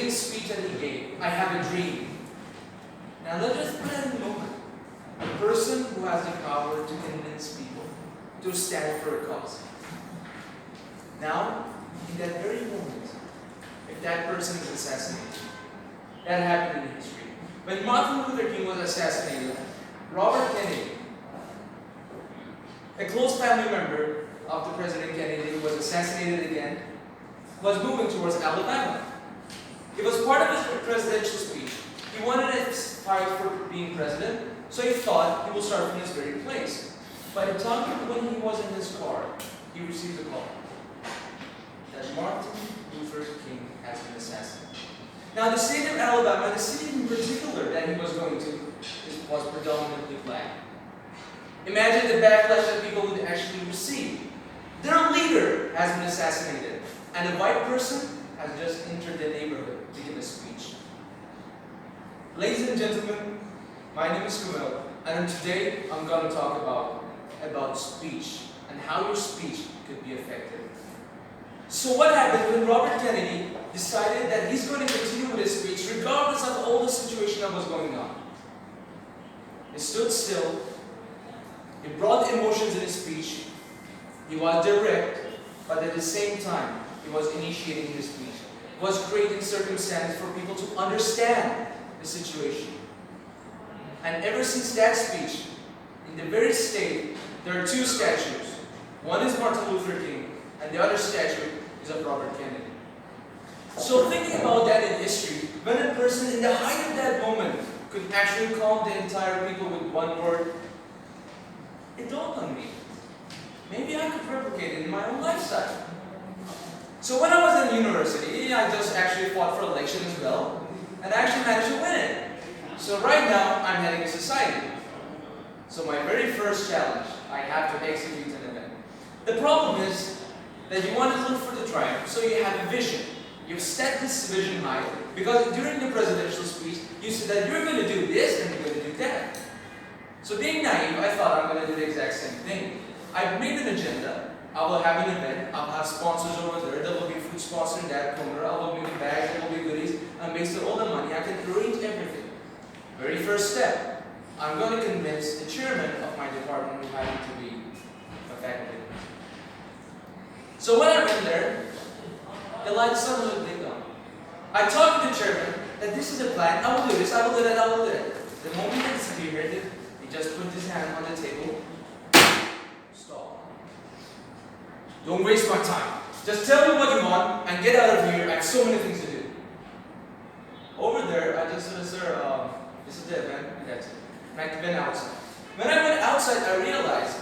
amazing speech that he gave, I have a dream. Now let's just put it in the moment. A person who has the power to convince people to stand for a cause. Now, in that very moment, if that person is assassinated, that happened in history. When Martin Luther King was assassinated, Robert Kennedy, a close family member of the President Kennedy who was assassinated again, was moving towards Alabama. It was part of his presidential speech. He wanted to fight for being president, so he thought he will start from this very place. By the time when he was in his car, he received a call that Martin Luther King has been assassinated. Now the state of Alabama, the city in particular that he was going to, was predominantly black. Imagine the backlash that people would actually receive. Their leader has been assassinated, and a white person has just entered the neighborhood to give a speech. Ladies and gentlemen, my name is Komeil, and today I'm going to talk about speech and how your speech could be effective. So what happened when Robert Kennedy decided that he's going to continue with his speech regardless of all the situation that was going on? He stood still, he brought emotions in his speech, he was direct, but at the same time, he was initiating his speech. He was creating circumstances for people to understand the situation. And ever since that speech, in the very state, there are two statues. One is Martin Luther King, and the other statue is of Robert Kennedy. So thinking about that in history, when a person in the height of that moment could actually calm the entire people with one word, it dawned on me. Maybe I could replicate it in my own lifestyle. So when I was in university, I just actually fought for election as well, and I actually managed to win it. So right now, I'm heading a society. So my very first challenge, I have to execute an event. The problem is that you want to look for the triumph, so you have a vision. You've set this vision high, because during the presidential speech, you said that you're going to do this and you're going to do that. So being naive, I thought I'm going to do the exact same thing. I've made an agenda. I will have an event. I'll have sponsors over there. There will be food sponsor in that corner. I will make bags. There will be goodies. I make all the money. I can arrange everything. Very first step, I'm going to convince the chairman of my department who happened to be a faculty. So when I went there, the lights suddenly blinked on. I talked to the chairman that this is the plan. I will do this. I will do that. I will do that. The moment he disappeared, he just put his hand on the table. Stop. Don't waste my time. Just tell me what you want and get out of here. I have so many things to do. Over there, I just said, sir, this is the event, and that's it. And I went outside. When I went outside, I realized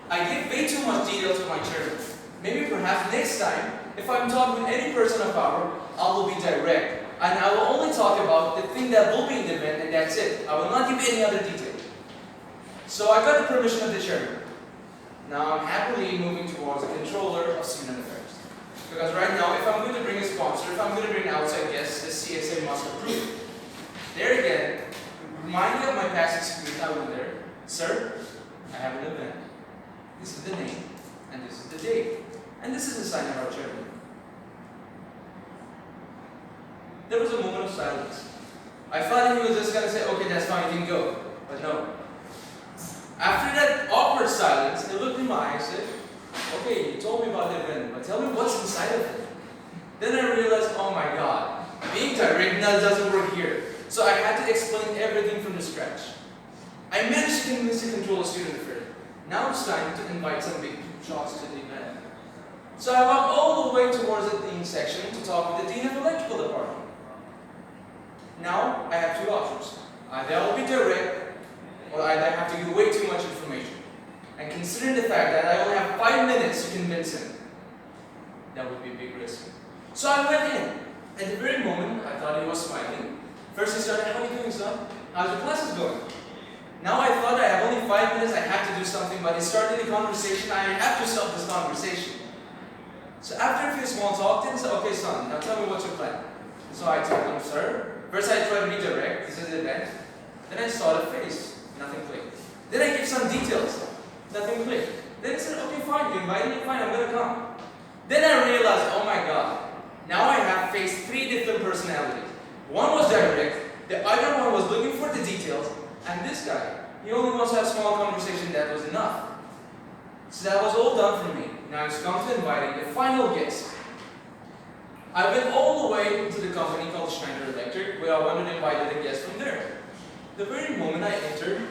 I gave way too much detail to my chairman. Maybe perhaps next time, if I'm talking with any person of power, I will be direct. And I will only talk about the thing that will be in the event, and that's it. I will not give any other detail. So I got the permission of the chairman. Now I'm happily moving towards the controller of student affairs. Because right now, if I'm going to bring a sponsor, if I'm going to bring outside guests, the CSA must approve. There again, remind me of my past experience. I went there. Sir, I have an event. This is the name, and this is the date. And this is the sign of our chairman. There was a moment of silence. I thought he was just going to say, okay, that's fine, you can go. But no. After that awkward silence, he looked in my eyes and said, okay, you told me about the event, but tell me what's inside of it. Then I realized, oh my God, being direct doesn't work here. So I had to explain everything from the scratch. I managed to convince the controller student affairs. Now it's time to invite some big shots to the event. So I walked all the way towards the dean section to talk with the dean of electrical department. Now I have two options. Either I will be direct, or either I have to give way too much information. And considering the fact that I only have 5 minutes to convince him, that would be a big risk. So I went in. At the very moment, I thought he was smiling. First he started, how are you doing, son? How's your classes going? Now I thought I have only 5 minutes, I have to do something, but he started the conversation, I have to stop this conversation. So after a few small talk, he said, okay son, now tell me what's your plan. So I told him, sir, first I tried to be direct, this is the event. Then I saw the face, nothing clicked. Then I gave some details, nothing clicked. Then he said, okay fine, you invited me, fine, I'm gonna come. Then I realized, oh my God, now I have faced 3 different And this guy, he only wants to have a small conversation, that was enough. So that was all done for me. Now it's come to inviting the final guest. I went all the way to the company called Schneider Electric, where I wanted to invite a guest from there. The very moment I entered,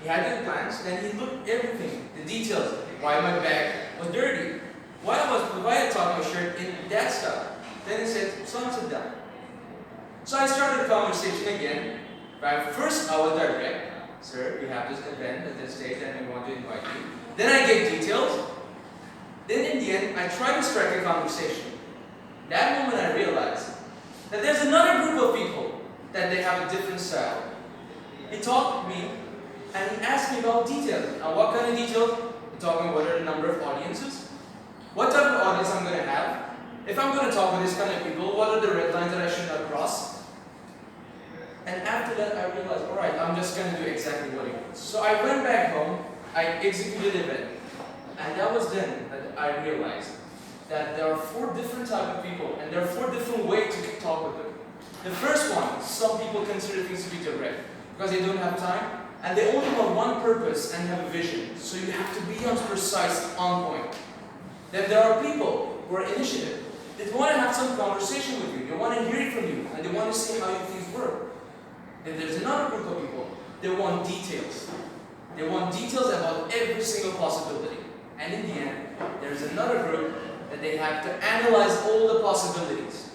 he had the plans, and he looked at everything, the details, why my bag was dirty, why I had tucked my shirt in that style. Then he said, "Son, sit down." So I started the conversation again. Right? First, I was direct. "Sir, we have this event at this date, and we want to invite you." Then I gave details. Then in the end, I tried to strike a conversation. That moment I realized that there's another group of people that they have a different style. He talked to me and he asked me about details. Now what kind of details? We're talking what are the number of audiences? What type of audience I'm going to have? If I'm going to talk with this kind of people, what are the red lines that I should not cross? And after that I realized, alright, I'm just going to do exactly what he wants. So I went back home, I executed it. And that was then that I realized that there are 4 different types of people, and there are 4 different ways to talk with them. The first one, some people consider things to be direct because they don't have time, and they only want one purpose and have a vision. So you have to be on precise, on point. Then there are people who are initiative. They want to have some conversation with you. They want to hear it from you, and they want to see how your things work. Then there's another group of people. They want details. They want details about every single possibility. And in the end, there's another group that they have to analyze all the possibilities.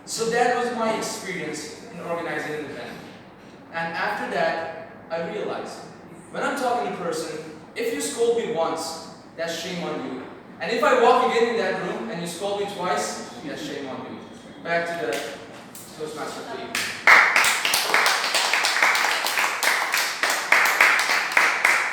So that was my experience in organizing an event. And after that, I realized, when I'm talking to a person, if you scold me once, that's shame on you. And if I walk again in that room and you scold me twice, that's shame on you. Back to the Toastmaster, please.